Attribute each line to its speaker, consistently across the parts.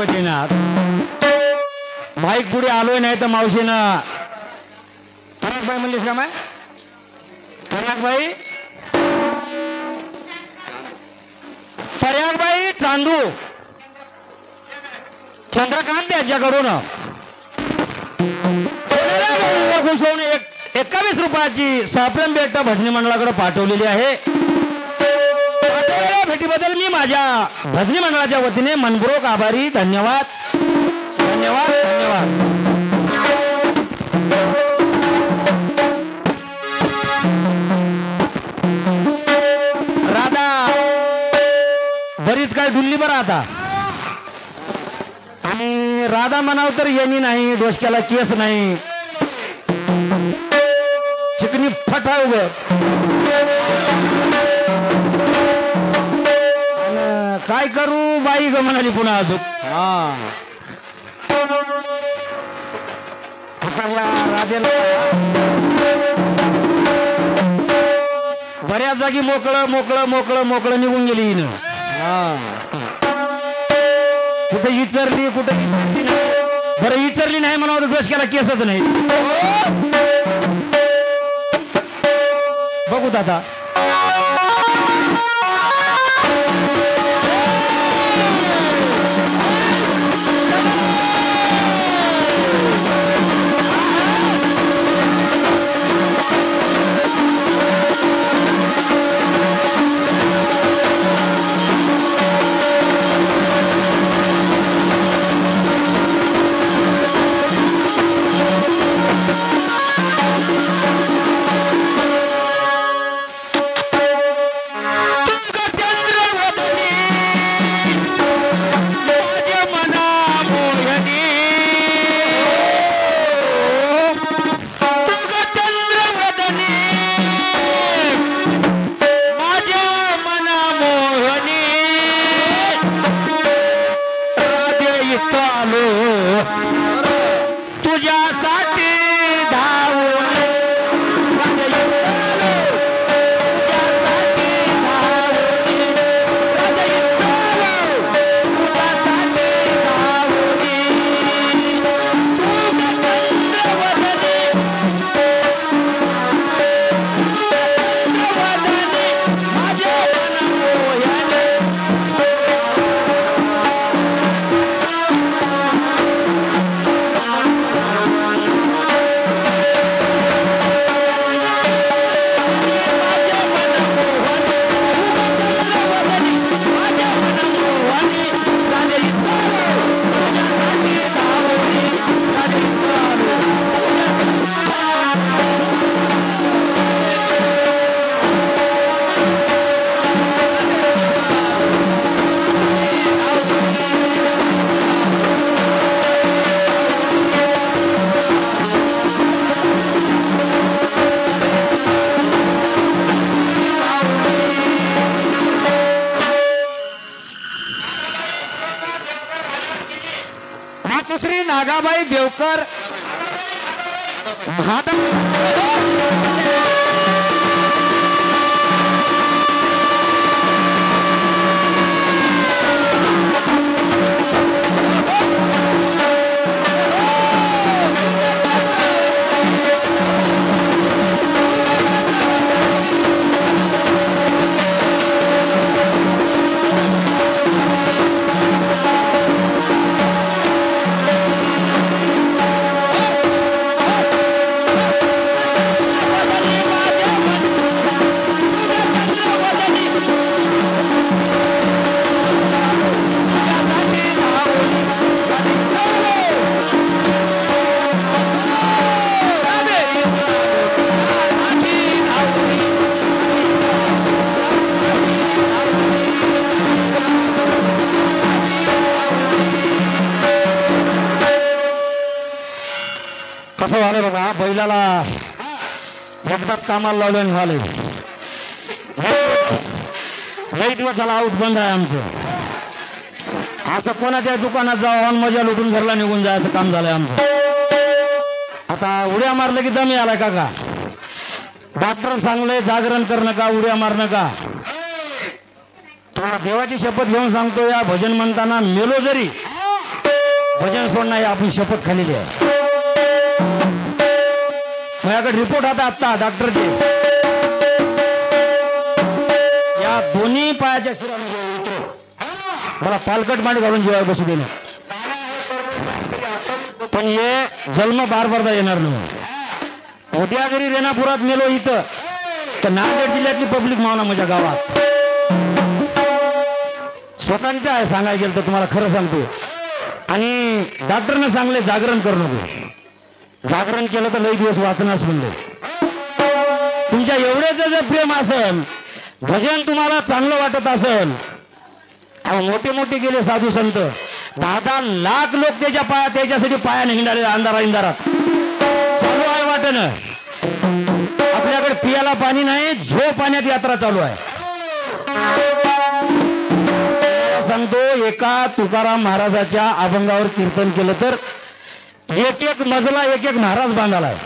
Speaker 1: गणपतीनाथ mic पुढे आलोय नाही तर मावशीनं परागबाई म्हणलीस का माय परागबाई परागबाई चांदू चंद्रकांत यांच्याकडून 21 रुपयाची सापरम बेटा भजनी मंडळाकडे पाठवलेली आहे. भेटीबद्दल मी माझ्या भजनी मंडळाच्या वतीने मनपूर्वक आभारी. धन्यवाद धन्यवाद धन्यवाद. राधा बरीच काय डुल्ली बरं आता. आणि राधा म्हणाव तर येणी नाही, डोसक्याला केस नाही, चिकनी फटा उभं. काय करू बाई ग म्हणाली पुन्हा अजून. राधेला बऱ्याच जागी मोकळं मोकळं मोकळं मोकळं निघून गेली हिनं. कुठे विचारली कुठे बरं विचारली नाही म्हणावं डोसक्याला केसच नाही. बघूत आता. नागाबाई देवकर कसं झालं बघा. बैलाला एकदाच कामाला लावलं निघाले. लई दिवस झाला आऊट बंद आहे आमचं. असं कोणाच्या दुकानात जाऊन मजा लुटून घरला निघून जायचं काम झालंय आमचं. आता उड्या मारलं की दमी आलाय काका. डॉक्टर सांगले जागरण करणं का उड्या मारणं का. तुम्हाला देवाची शपथ घेऊन सांगतो या भजन म्हणताना मेलो जरी भजन सोडणार ही आपण शपथ खाल्लेली आहे. माझ्याकडे रिपोर्ट आता आत्ता डॉक्टरचे या दोन्ही पायाच्या शिरामध्ये उतरो मला पालकट मांडी घालून जेवायला बसू देणं. पण हे जन्म बार बारदा येणार नाही. उद्या जरी रेणापुरात मेलो इथं तर नांदेड जिल्ह्यातली पब्लिक मावना माझ्या गावात स्वतःच आहे. सांगायला गेलं तर तुम्हाला खरं सांगतो. आणि डॉक्टरने सांगले जागरण करू नको. जागरण केलं तर लई दिवस वाचनास म्हणले. तुमच्या एवढेच जर प्रेम असेल भजन तुम्हाला चांगलं वाटत असेल मोठे मोठे गेले साधू संत 10-10 लाख लोक त्याच्यासाठी पायाने हिंडाले अंधारात चालू आहे वाटण. आपल्याकडे पियाला पाणी नाही झो पाण्यात यात्रा चालू आहे. सांगतो एका तुकाराम महाराजाच्या अभंगावर कीर्तन केलं तर एक मजला एक महाराज बांधाला आहे.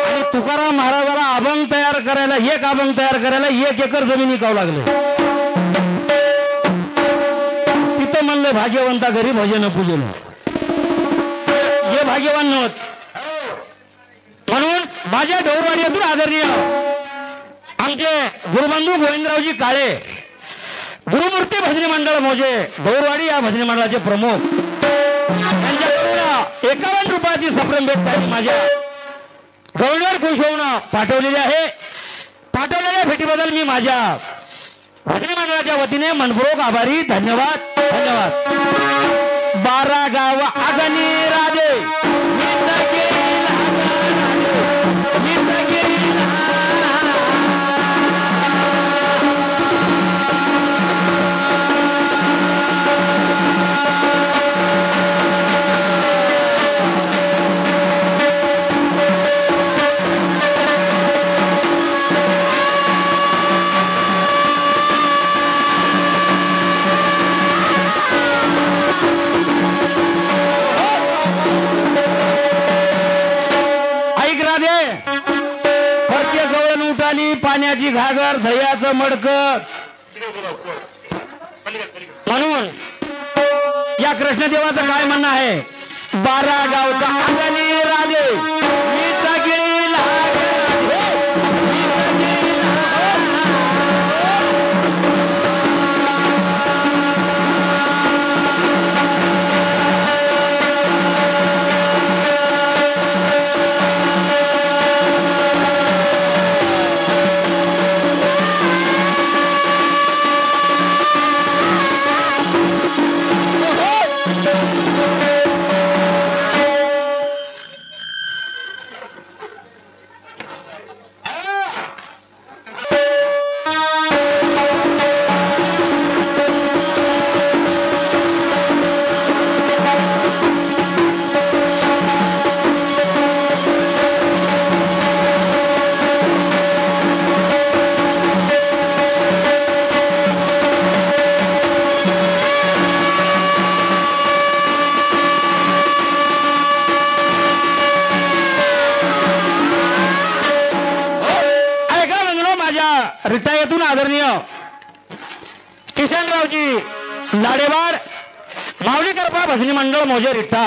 Speaker 1: आणि तुकाराम महाराजाला अभंग तयार करायला एक अभंग तयार करायला 1 एकर जमीन विकावं लागले. तिथं म्हणलं भाग्यवंता घरी भजन पूजन हे भाग्यवान नव्हत. म्हणून माझ्या ढोरवाडीतून आदरणीय आमचे गुरुबंधू गोविंदरावजी काळे गुरुमूर्ती भजनी मंडळ मोजे ढोरवाडी या भजनी मंडळाचे प्रमुख त्यांच्याकडून 51 रुपयाची सप्रेम भेट त्यांनी माझ्या गवळीवर खुश होऊन पाठवलेली आहे. पाठवलेल्या भेटीबद्दल मी माझ्या भजनी मंडळाच्या वतीने मनपूर्वक आभारी. धन्यवाद धन्यवाद. 12 गाव आगनी राधे पाण्याची घागर दह्याचं मडक. म्हणून या कृष्णदेवाचं काय म्हणणं आहे 12 गावचा आगनी राधे रिटायतून आदरणीय किशनरावजी लाडेवाड माऊली करपा भजनी मंडळ मोजे रिठा.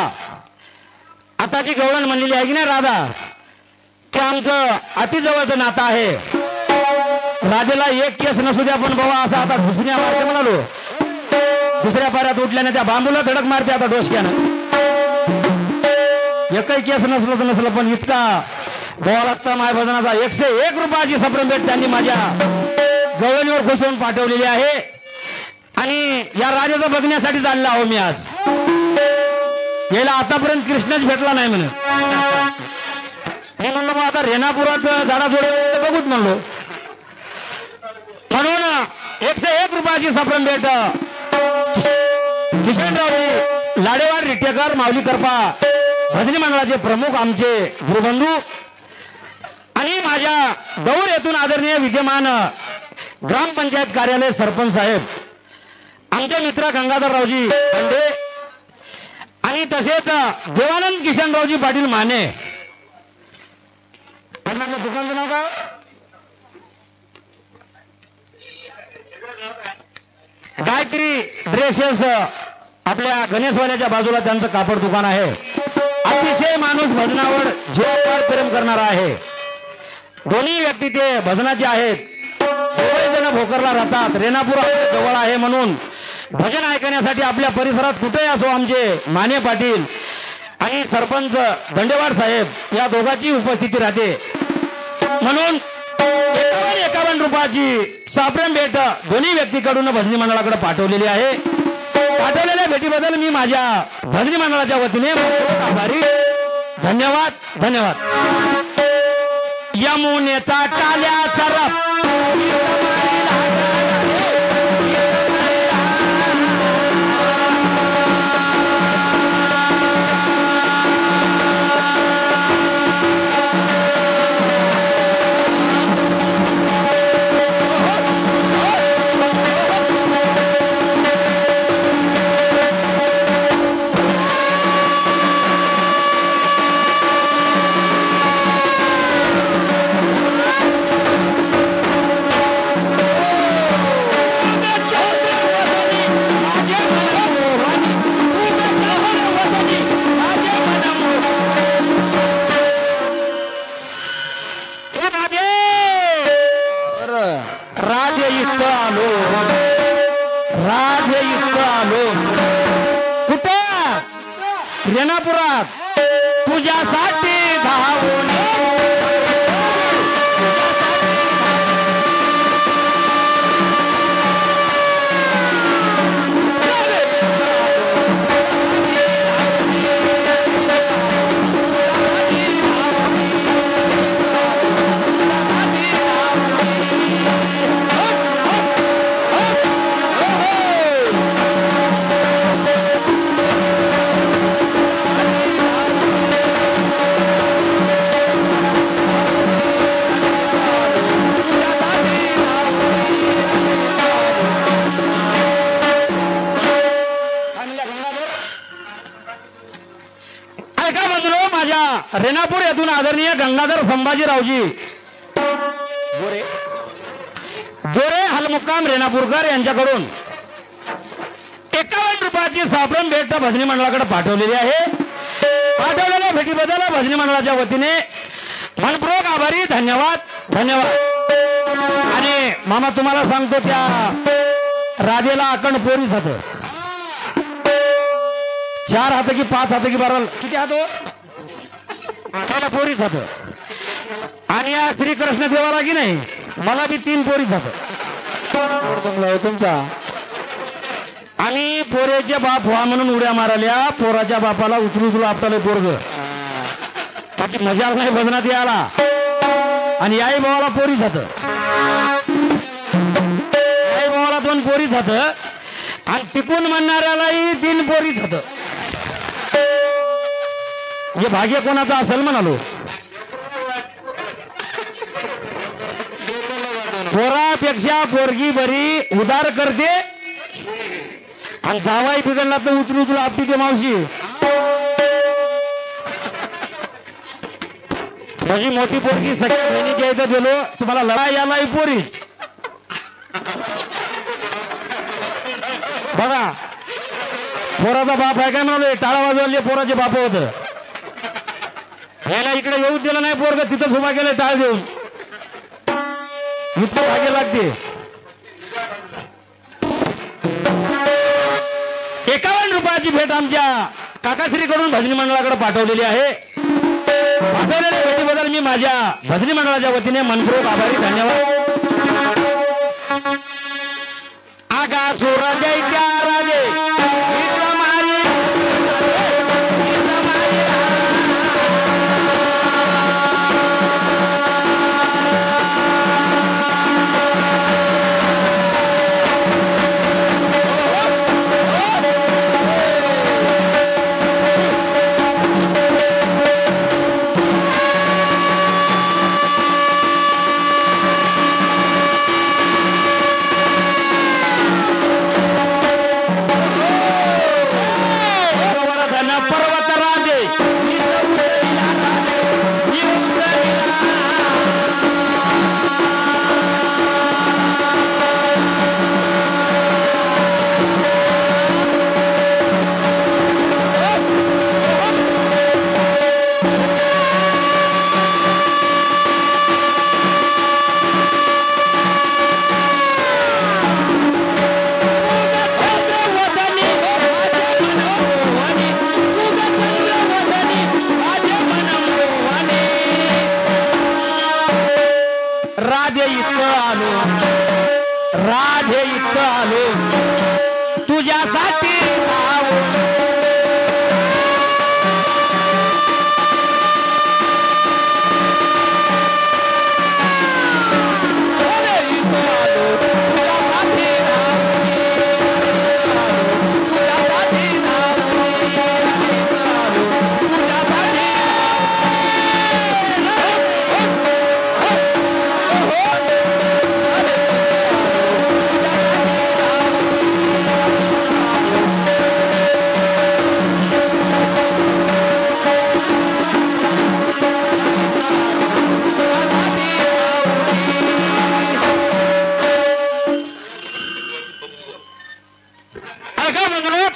Speaker 1: आताची गवळण म्हणलेली आहे की नाही राधा ते आमचं अतिजवळचं नातं आहे. राधेला एक केस नसू द्या पण बाबा असा आता घुसण्या मारते म्हणालो. दुसऱ्या पाऱ्यात उठल्याने त्या बांबूला धडक मारते आता डोसक्यानं. एकही केस नसलं तर नसलं पण इतका भावा लागता माय भजनाचा 101 रुपयाची सप्रेम भेट त्यांनी माझ्या गवळणीवर घुसवून पाठवलेली आहे. आणि या राजाचं बघण्यासाठी चालला आहो मी आज. याला आतापर्यंत कृष्णच भेटला नाही म्हणे. मी म्हणलो मग आता रेणापुरात झाडाझोडे बघूच म्हणलो. म्हणून 101 रुपयाची सप्रेम भेट किशनरावजी लाडेवाड रिटेकर माऊली करपा भजनी मंडळाचे प्रमुख आमचे गुरुबंधू आणि माझ्या दौर येथून आदरणीय विद्यमान ग्रामपंचायत कार्यालय सरपंच साहेब आमचे मित्र गंगाधररावजी बंडे आणि तसेच देवानंद किशनरावजी पाटील माने. दुकानचं नाव का गायत्री ड्रेसेस आपल्या गणेशवाल्याच्या बाजूला त्यांचं कापड दुकान आहे. अतिशय माणूस भजनावर जीवापाड प्रेम करणारा आहे. दोन्ही व्यक्ती ते भजनाचे आहेत. दोघे जण भोकरला राहतात. रेणापूर आपल्या जवळ आहे म्हणून भजन ऐकण्यासाठी आपल्या परिसरात कुठेही असो आमचे माने पाटील आणि सरपंच दंडेवाड साहेब या दोघांची उपस्थिती राहते. म्हणून 51 रुपयाची साप्रेम भेट दोन्ही व्यक्तीकडून भजनी मंडळाकडे पाठवलेली आहे. पाठवलेल्या भेटीबद्दल मी माझ्या भजनी मंडळाच्या वतीने आभारी. धन्यवाद धन्यवाद. यमुनेचा काल्या सरप रेणापुरात तुझ्यासाठी धावून रेणापूर येथून आदरणीय गंगाधर संभाजीरावजी गोरे हलमुक्काम रेणापूरकर यांच्याकडून 51 रुपयाची साप्रेम भेट भजनी मंडळाकडे पाठवलेली आहे. पाठवलेल्या भेटीबद्दल भजनी मंडळाच्या वतीने मनपूर्वक आभारी. धन्यवाद धन्यवाद. आणि मामा तुम्हाला सांगतो त्या राधेला अखंड पोरीच हात 4 हात की 5 हात की 12 किती हात त्याला पोरीच हात. आणि या श्रीकृष्ण देवाला की नाही मला बी 3 पोरीच हात तुमचा. आणि पोरेचे बाप व्हा म्हणून उड्या माराल्या. पोराच्या बापाला उचलू उचलू आपल्याला पोरग त्याची मजा नाही भजनात यायला. आणि आई भावाला पोरीच हात. आई भावाला 2 पोरीच हात. आणि तिकून म्हणणाऱ्यालाही 3 पोरीच हात. हे भाग्य कोणाचं असेल म्हणालो. पोरापेक्षा पोरगी बरी उदार करते. आणि जावाई बिघडला तर उचलू उचलू आपली ते मावशी. माझी मोठी पोरगी सगळ्या बहिणीच्या इथं गेलो तुम्हाला लढाई यालाही पोरी बघा. पोराचा बाप आहे काय म्हणालो टाळा वाजवले पोराचे बाप होत. याला इकडे येऊ दिलं नाही पोरग तिथं उभा केलं टाळ देऊन. इतकं भाग्य लागते. 51 रुपयाची भेट आमच्या काकाश्रीकडून भजनी मंडळाकडे पाठवलेली आहे. पाठवलेल्या भेटीबद्दल मी माझ्या भजनी मंडळाच्या वतीने मनपूर्वक आभारी. धन्यवाद. आगा सूरज दैत्या राजे राधे इतकं आलो, राधे इतकं आलो तुझ्यासाठी धावून.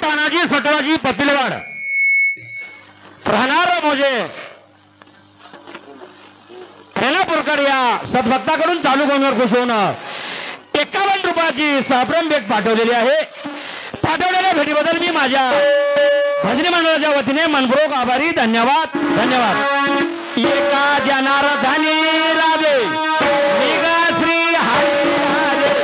Speaker 1: तानाजी सटवाजी पपिलवाड राहणार मोजे रेणापूरकर या सद्भक्ताकडून चालू गोंधळ घोषवणं 51 रुपयाची साबरम भेट पाठवलेली आहे. पाठवलेल्या भेटीबद्दल मी माझ्या भजनी मंडळाच्या वतीने मनपूर्वक आभारी. धन्यवाद धन्यवाद. एका जनार्दनी राधे निगा श्री हरी राधे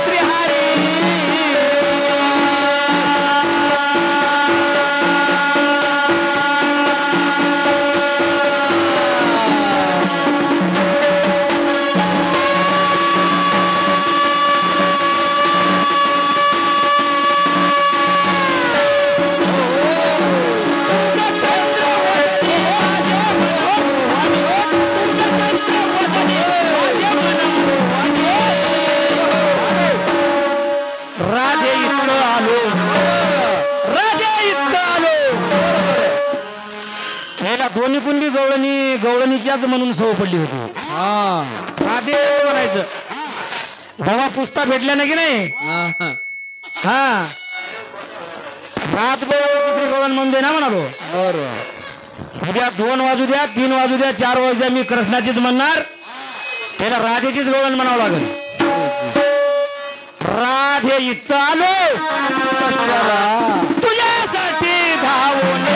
Speaker 1: श्री हरी. दोन्ही कुंडी गवळणीच्याच म्हणून सवय पडली होती. राधे म्हणायचं बाबा पुस्ता भेटल्या ना की नाही. हा रात गवळण म्हणून दे ना म्हणालो. उद्या 2 वाजू द्या 3 वाजू द्या 4 वाजू द्या मी कृष्णाचीच म्हणणार. त्याला राधेचीच गवळण म्हणावं लागेल. राधे इथं आलो तुझ्यासाठी धावून